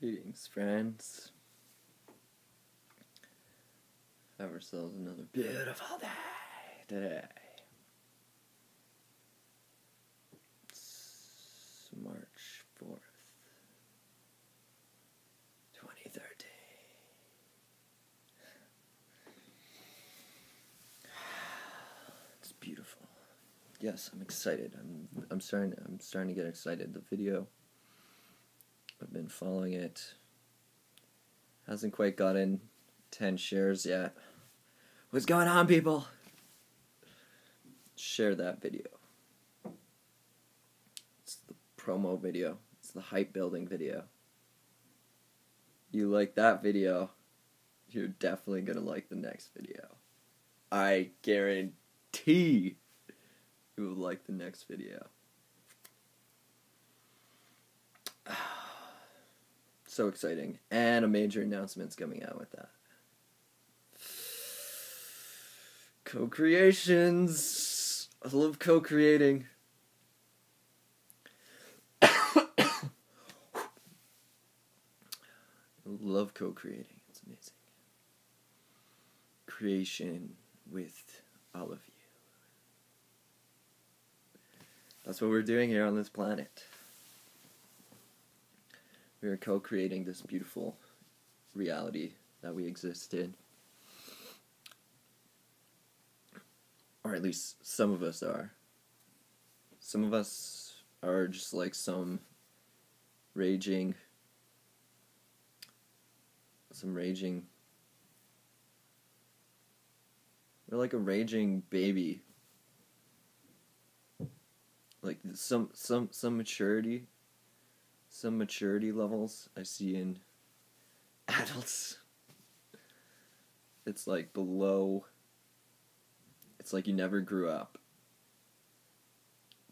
Greetings, friends. Have ourselves another beautiful day today. It's March 4th, 2013. It's beautiful. Yes, I'm excited. I'm starting to get excited. The video, I've been following it. Hasn't quite gotten 10 shares yet. What's going on, people? Share that video. It's the promo video. It's the hype building video. You like that video, you're definitely gonna like the next video. I guarantee you will like the next video. So exciting. And a major announcement's coming out with that. Co-creations. I love co-creating. Love co-creating. It's amazing. Creation with all of you. That's what we're doing here on this planet. We are co-creating this beautiful reality that we exist in. Or at least some of us are. Some of us are just like some raging we're like a raging baby. Like some maturity levels I see in adults. It's like below. It's like you never grew up.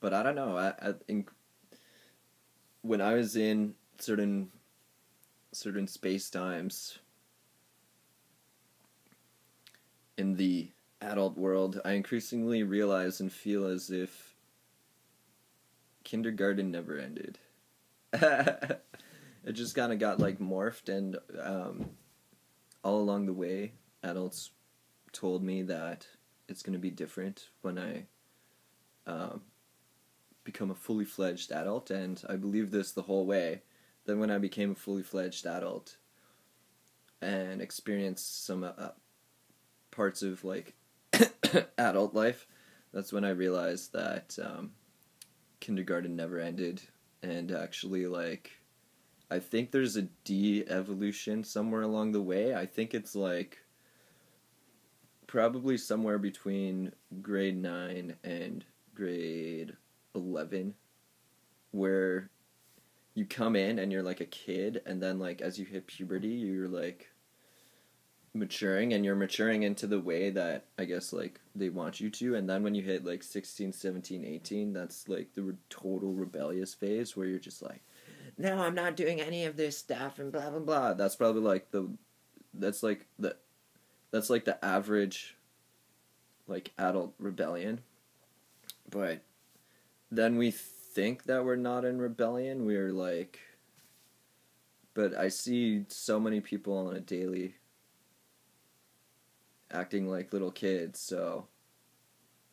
But I don't know. When I was in certain space times in the adult world, I increasingly realize and feel as if kindergarten never ended. It just kind of got like morphed, and all along the way, adults told me that it's going to be different when I become a fully fledged adult, and I believed this the whole way. Then when I became a fully fledged adult and experienced some parts of like adult life, that's when I realized that kindergarten never ended. And actually, like, I think there's a de-evolution somewhere along the way. I think it's like probably somewhere between grade 9 and grade 11, where you come in and you're like a kid, and then like as you hit puberty, you're like maturing, and you're maturing into the way that I guess like they want you to. And then when you hit like 16, 17, 18, that's like the total rebellious phase where you're just like, no, I'm not doing any of this stuff and blah blah blah. That's probably like that's like the average like adult rebellion. But then we think that we're not in rebellion. We're like, but I see so many people on a daily acting like little kids, so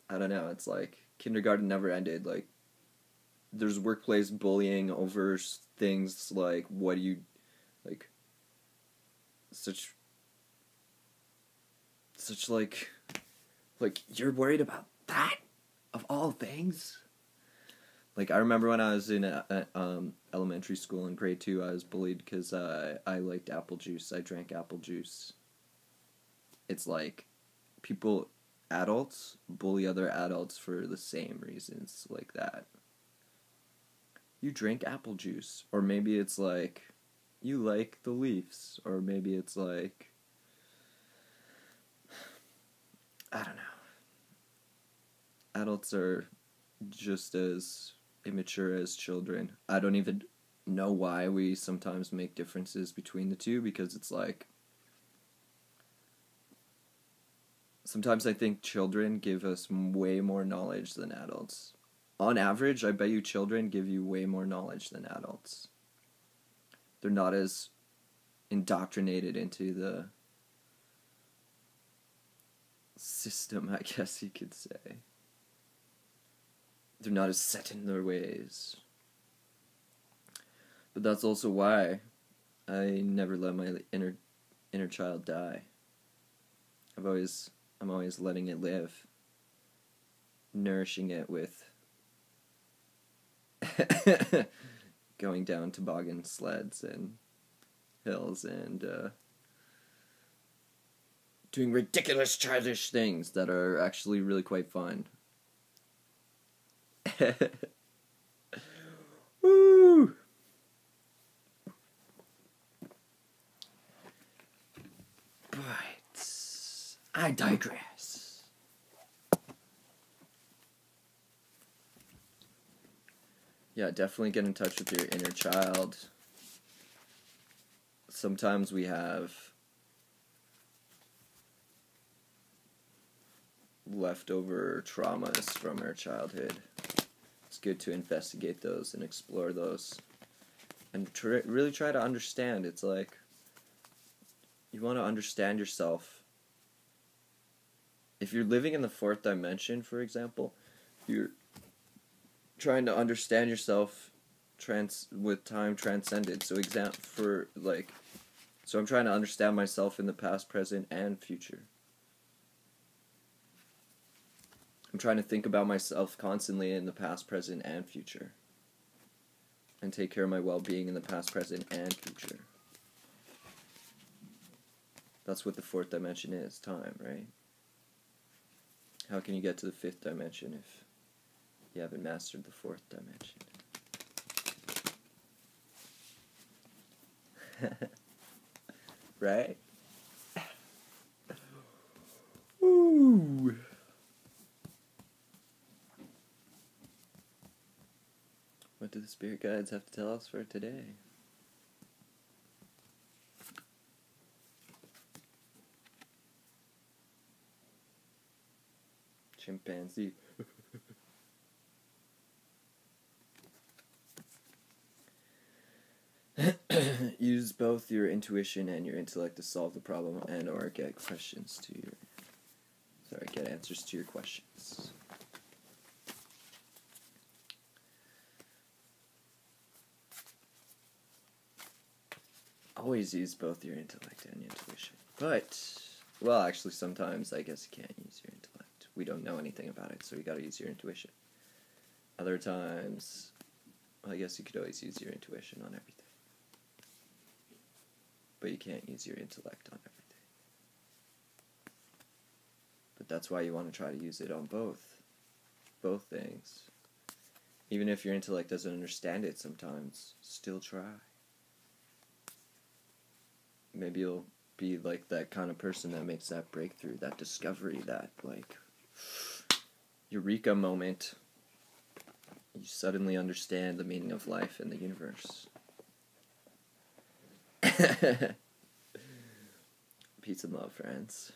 I don't know, it's like kindergarten never ended. Like, there's workplace bullying over things like, what do you, like, such like, you're worried about that, of all things? Like, I remember when I was in elementary school in grade 2, I was bullied because I liked apple juice. I drank apple juice. It's like adults bully other adults for the same reasons like that. You drink apple juice. Or maybe it's like, you like the Leafs. Or maybe it's like, I don't know. Adults are just as immature as children. I don't even know why we sometimes make differences between the two, because it's like, sometimes I think children give us way more knowledge than adults. On average, I bet you children give you way more knowledge than adults. They're not as indoctrinated into the system, I guess you could say. They're not as set in their ways. But that's also why I never let my inner child die. I'm always letting it live, nourishing it with going down toboggan sleds and hills and doing ridiculous childish things that are actually really quite fun. Woo! But I digress. Yeah, definitely get in touch with your inner child. Sometimes we have leftover traumas from our childhood. It's good to investigate those and explore those. And really try to understand. It's like, you want to understand yourself. If you're living in the fourth dimension, for example, you're trying to understand yourself with time transcended. So so I'm trying to understand myself in the past, present, and future. I'm trying to think about myself constantly in the past, present, and future. And take care of my well-being in the past, present, and future. That's what the fourth dimension is, time, right? How can you get to the fifth dimension if you haven't mastered the fourth dimension? Right? Ooh. What do the spirit guides have to tell us for today? Chimpanzee. Use both your intuition and your intellect to solve the problem and or get answers to your questions. Always use both your intellect and your intuition. But, well, actually sometimes I guess you can't use your intellect. We don't know anything about it, so you gotta use your intuition. Other times, well, I guess you could always use your intuition on everything. But you can't use your intellect on everything. But that's why you want to try to use it on both things. Even if your intellect doesn't understand it sometimes, still try. Maybe you'll be like that kind of person that makes that breakthrough, that discovery, that like eureka moment. You suddenly understand the meaning of life and the universe. Peace and love, friends.